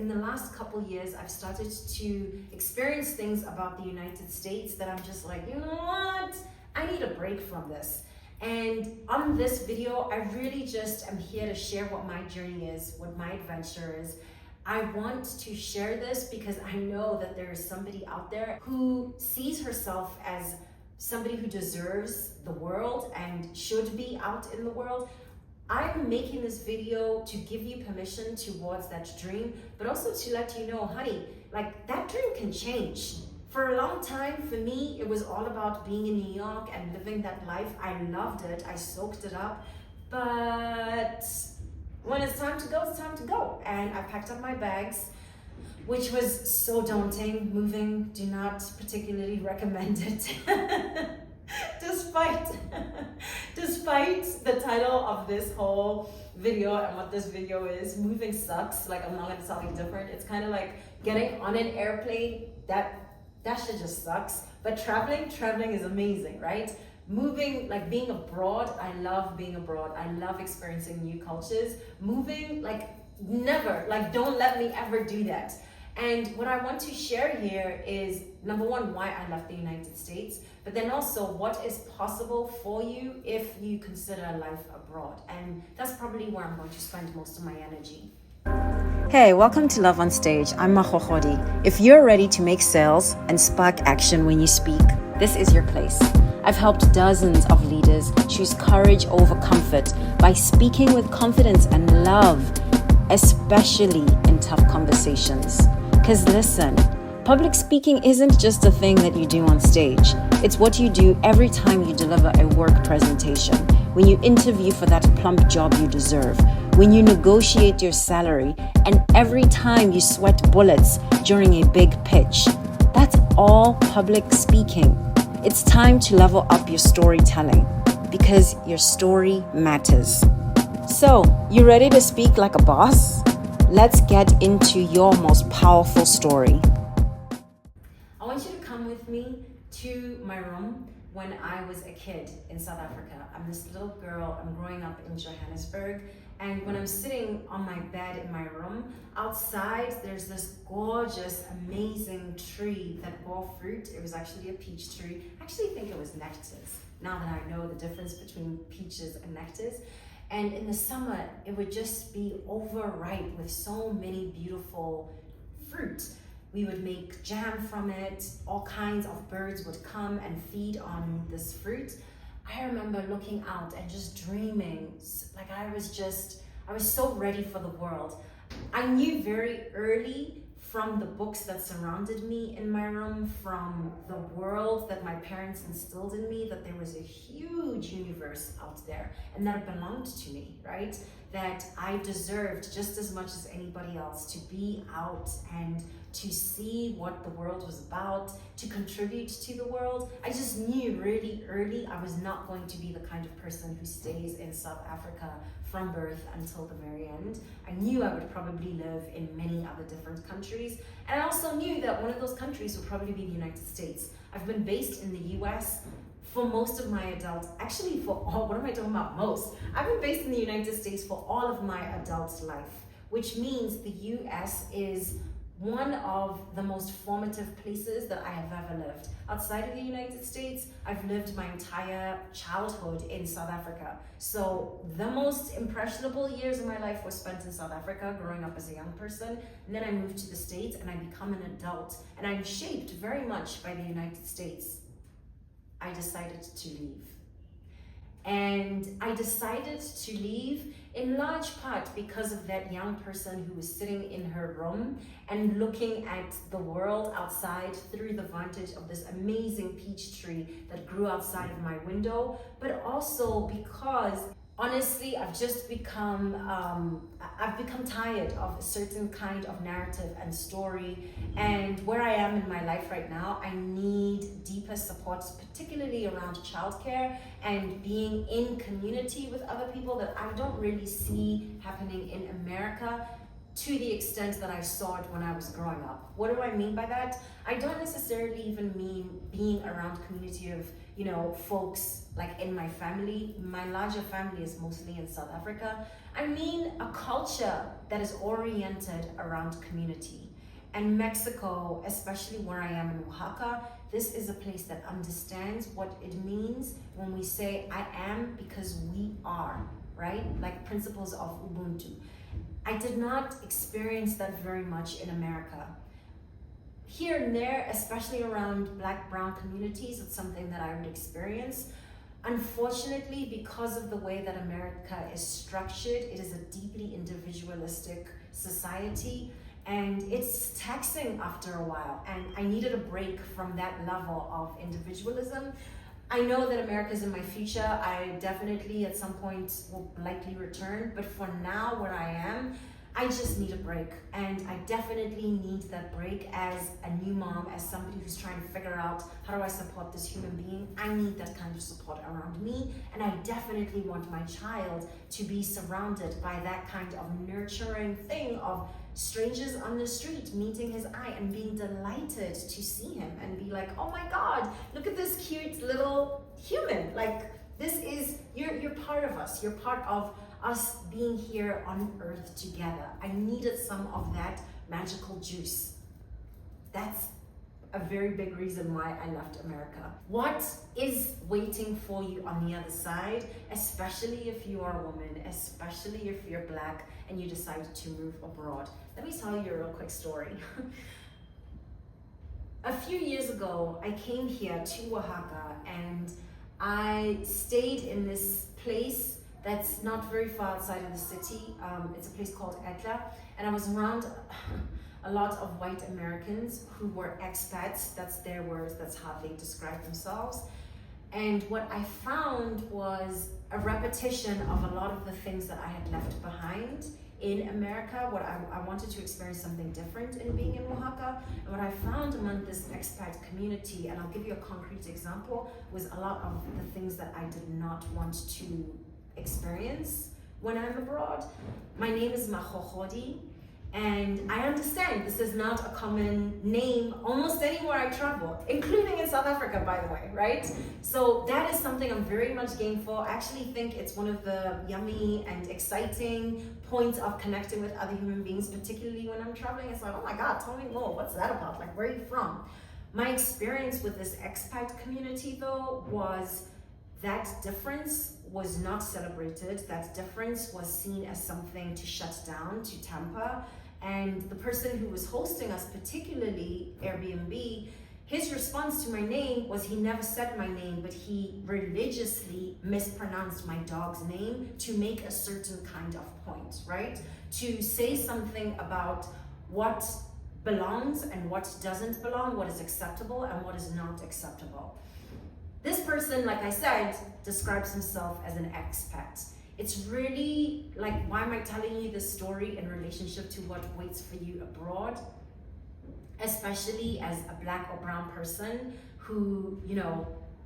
in the last couple years, I've started to experience things about the United States that I'm just like, you know what? I need a break from this. And on this video, I really just am here to share what my journey is, what my adventure is. I want to share this because I know that there is somebody out there who sees herself as somebody who deserves the world and should be out in the world. I'm making this video to give you permission towards that dream, but also to let you know, honey, like that dream can change. For a long time, for me, it was all about being in New York and living that life. I loved it, I soaked it up, but when it's time to go, it's time to go. And I packed up my bags, which was so daunting. Moving, do not particularly recommend it. Despite the title of this whole video and what this video is, moving sucks. Like, I'm not gonna tell you different. It's kind of like getting on an airplane. That shit just sucks. But traveling is amazing, right? Moving, like being abroad, I love being abroad. I love experiencing new cultures. Moving, like never, like don't let me ever do that. And what I want to share here is, number one, why I left the United States, but then also what is possible for you if you consider life abroad. And that's probably where I'm going to spend most of my energy. Hey, welcome to Love on Stage. I'm Mahokhodi. If you're ready to make sales and spark action when you speak, this is your place. I've helped dozens of leaders choose courage over comfort by speaking with confidence and love, especially in tough conversations. Because listen, public speaking isn't just a thing that you do on stage. It's what you do every time you deliver a work presentation, when you interview for that plump job you deserve, when you negotiate your salary, and every time you sweat bullets during a big pitch. That's all public speaking. It's time to level up your storytelling because your story matters. So, you ready to speak like a boss? Let's get into your most powerful story. I want you to come with me to my room when I was a kid in South Africa. I'm this little girl, I'm growing up in Johannesburg, and when I'm sitting on my bed in my room, outside there's this gorgeous, amazing tree that bore fruit. It was actually a peach tree. I actually think it was nectars, now that I know the difference between peaches and nectars. And in the summer, it would just be overripe with so many beautiful fruit. We would make jam from it. All kinds of birds would come and feed on this fruit. I remember looking out and just dreaming, like I was so ready for the world. I knew very early from the books that surrounded me in my room, from the world that my parents instilled in me, that there was a huge universe out there and that it belonged to me, right? That I deserved just as much as anybody else to be out and to see what the world was about, to contribute to the world. I just knew really early I was not going to be the kind of person who stays in South Africa from birth until the very end. I knew I would probably live in many other different countries. And I also knew that one of those countries would probably be the United States. I've been based in the US for most of my adult, actually for all, what am I talking about most? I've been based in the United States for all of my adult life, which means the US is one of the most formative places that I have ever lived. Outside of the United States, I've lived my entire childhood in South Africa. So the most impressionable years of my life were spent in South Africa, growing up as a young person. And then I moved to the States and I become an adult. And I'm shaped very much by the United States. I decided to leave. And I decided to leave in large part because of that young person who was sitting in her room and looking at the world outside through the vantage of this amazing peach tree that grew outside of my window, but also because honestly, I've become tired of a certain kind of narrative and story. And where I am in my life right now, I need deeper support, particularly around childcare and being in community with other people that I don't really see happening in America to the extent that I saw it when I was growing up. What do I mean by that? I don't necessarily even mean being around community of folks like in my family. My larger family is mostly in South Africa. I mean a culture that is oriented around community. And Mexico, especially where I am in Oaxaca, this is a place that understands what it means when we say I am because we are, right? Like principles of Ubuntu. I did not experience that very much in America. Here and there, especially around Black, brown communities, it's something that I would experience. Unfortunately, because of the way that America is structured, it is a deeply individualistic society, and it's taxing after a while. And I needed a break from that level of individualism. I know that America is in my future. I definitely at some point will likely return, but for now, where I am, I just need a break, and I definitely need that break as a new mom, as somebody who's trying to figure out how do I support this human being. I need that kind of support around me, and I definitely want my child to be surrounded by that kind of nurturing thing of strangers on the street meeting his eye and being delighted to see him and be like, oh my God, look at this cute little human. Like, this is, you're part of us. You're part of us being here on earth together. I needed some of that magical juice. That's a very big reason why I left America. What is waiting for you on the other side, especially if you are a woman, especially if you're Black and you decide to move abroad? Let me tell you a real quick story. A few years ago, I came here to Oaxaca and I stayed in this place that's not very far outside of the city. It's a place called Etla, and I was around a lot of white Americans who were expats. That's their words, that's how they describe themselves. And what I found was a repetition of a lot of the things that I had left behind in America. What I wanted to experience something different in being in Oaxaca. And what I found among this expat community, and I'll give you a concrete example, was a lot of the things that I did not want to experience when I'm abroad. My name is Mahohodi, and I understand this is not a common name almost anywhere I travel, including in South Africa, by the way, right? So that is something I'm very much game for. I actually think it's one of the yummy and exciting points of connecting with other human beings, particularly when I'm traveling. It's like, oh my God, tell me more, what's that about? Like, where are you from? My experience with this expat community though was that difference was not celebrated. That difference was seen as something to shut down, to tamper. And the person who was hosting us, particularly Airbnb, his response to my name was he never said my name, but he religiously mispronounced my dog's name to make a certain kind of point, right? To say something about what belongs and what doesn't belong, what is acceptable and what is not acceptable. This person, like I said, describes himself as an expat. It's really like, why am I telling you this story in relationship to what waits for you abroad? Especially as a Black or brown person who,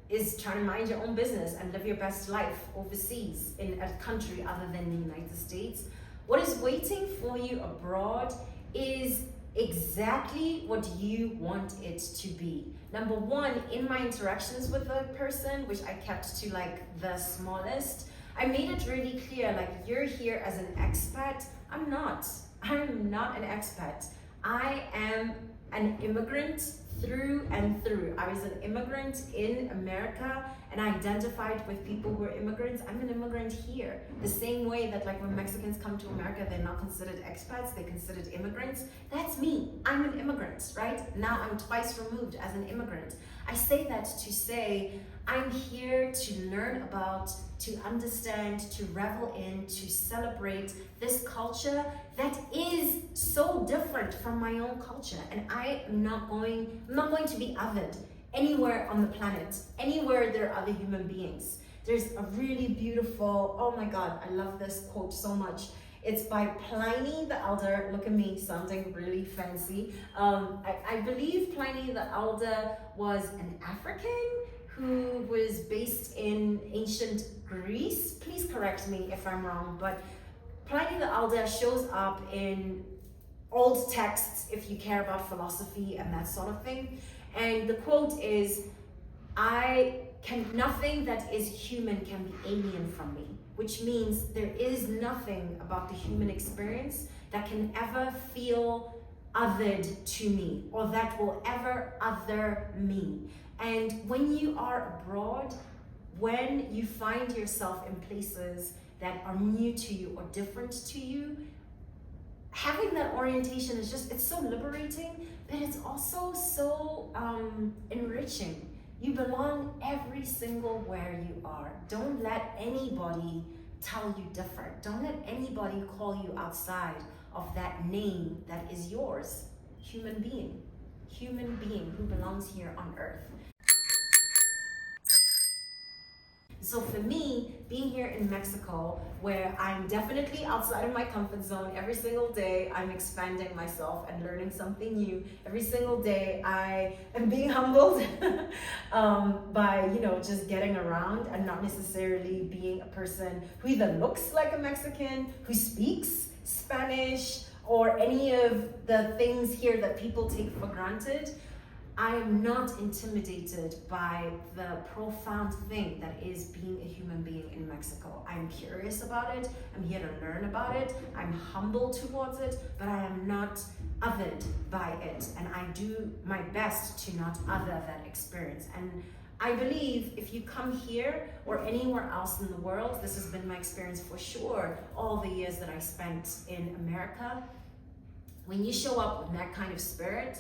is trying to mind your own business and live your best life overseas in a country other than the United States. What is waiting for you abroad is exactly what you want it to be. Number one, in my interactions with the person, which I kept to like the smallest, I made it really clear, like, you're here as an expat. I'm not an expat. I am an immigrant through and through. I was an immigrant in America and I identified with people who are immigrants. I'm an immigrant here. The same way that like when Mexicans come to America, they're not considered expats, they're considered immigrants. That's me. I'm an immigrant, right? Now I'm twice removed as an immigrant. I say that to say, I'm here to learn about, to understand, to revel in, to celebrate this culture that is so different from my own culture. And I'm not going to be othered anywhere on the planet, anywhere there are other human beings. There's a really beautiful, oh my God, I love this quote so much. It's by Pliny the Elder. Look at me sounding really fancy. I believe Pliny the Elder was an African who was based in ancient Greece. Please correct me if I'm wrong, but Pliny the Elder shows up in old texts if you care about philosophy and that sort of thing. And the quote is, I nothing that is human can be alien from me, which means there is nothing about the human experience that can ever feel othered to me or that will ever other me. And when you are abroad, when you find yourself in places that are new to you or different to you, having that orientation is just, it's so liberating, but it's also so enriching. You belong every single where you are. Don't let anybody tell you different. Don't let anybody call you outside of that name that is yours. Human being who belongs here on earth. So for me, being here in Mexico, where I'm definitely outside of my comfort zone every single day, I'm expanding myself and learning something new. Every single day, I am being humbled by, just getting around and not necessarily being a person who either looks like a Mexican, who speaks Spanish, or any of the things here that people take for granted. I am not intimidated by the profound thing that is being a human being in Mexico. I'm curious about it. I'm here to learn about it. I'm humble towards it, but I am not othered by it. And I do my best to not other that experience. And I believe if you come here or anywhere else in the world, this has been my experience for sure, all the years that I spent in America, when you show up with that kind of spirit,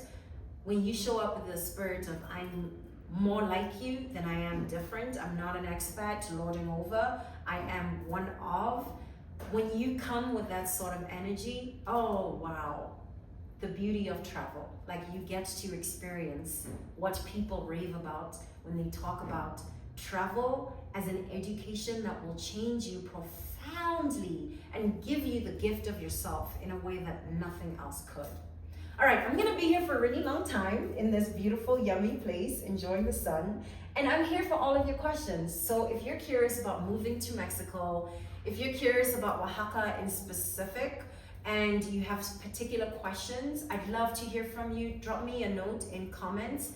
when you show up with the spirit of I'm more like you than I am different, I'm not an expat lording over, I am one of, when you come with that sort of energy, oh wow, the beauty of travel. Like you get to experience what people rave about when they talk about travel as an education that will change you profoundly and give you the gift of yourself in a way that nothing else could. All right, I'm gonna be here for a really long time in this beautiful, yummy place, enjoying the sun. And I'm here for all of your questions. So if you're curious about moving to Mexico, if you're curious about Oaxaca in specific, and you have particular questions, I'd love to hear from you. Drop me a note in comments.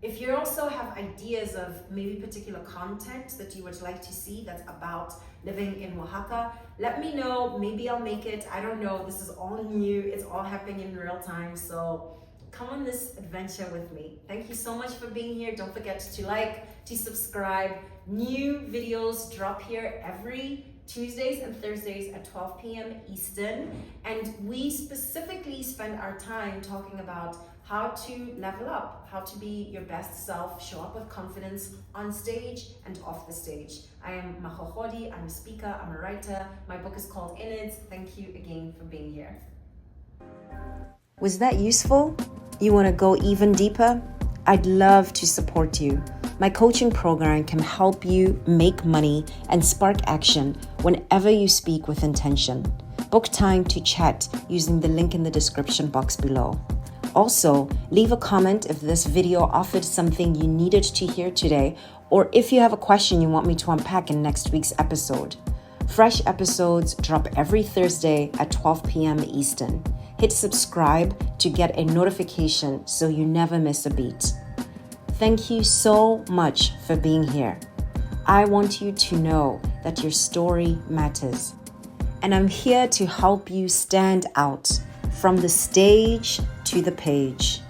If you also have ideas of maybe particular content that you would like to see that's about living in Oaxaca, let me know. Maybe I'll make it. I don't know. This is all new. It's all happening in real time. So come on this adventure with me. Thank you so much for being here. Don't forget to like, to subscribe. New videos drop here every Tuesdays and Thursdays at 12 p.m. Eastern. And we specifically spend our time talking about how to level up, how to be your best self, show up with confidence on stage and off the stage. I am Mahohodi, I'm a speaker, I'm a writer. My book is called In It. Thank you again for being here. Was that useful? You want to go even deeper? I'd love to support you. My coaching program can help you make money and spark action whenever you speak with intention. Book time to chat using the link in the description box below. Also, leave a comment if this video offered something you needed to hear today, or if you have a question you want me to unpack in next week's episode. Fresh episodes drop every Thursday at 12 p.m. Eastern. Hit subscribe to get a notification so you never miss a beat. Thank you so much for being here. I want you to know that your story matters. And I'm here to help you stand out from the stage to the page.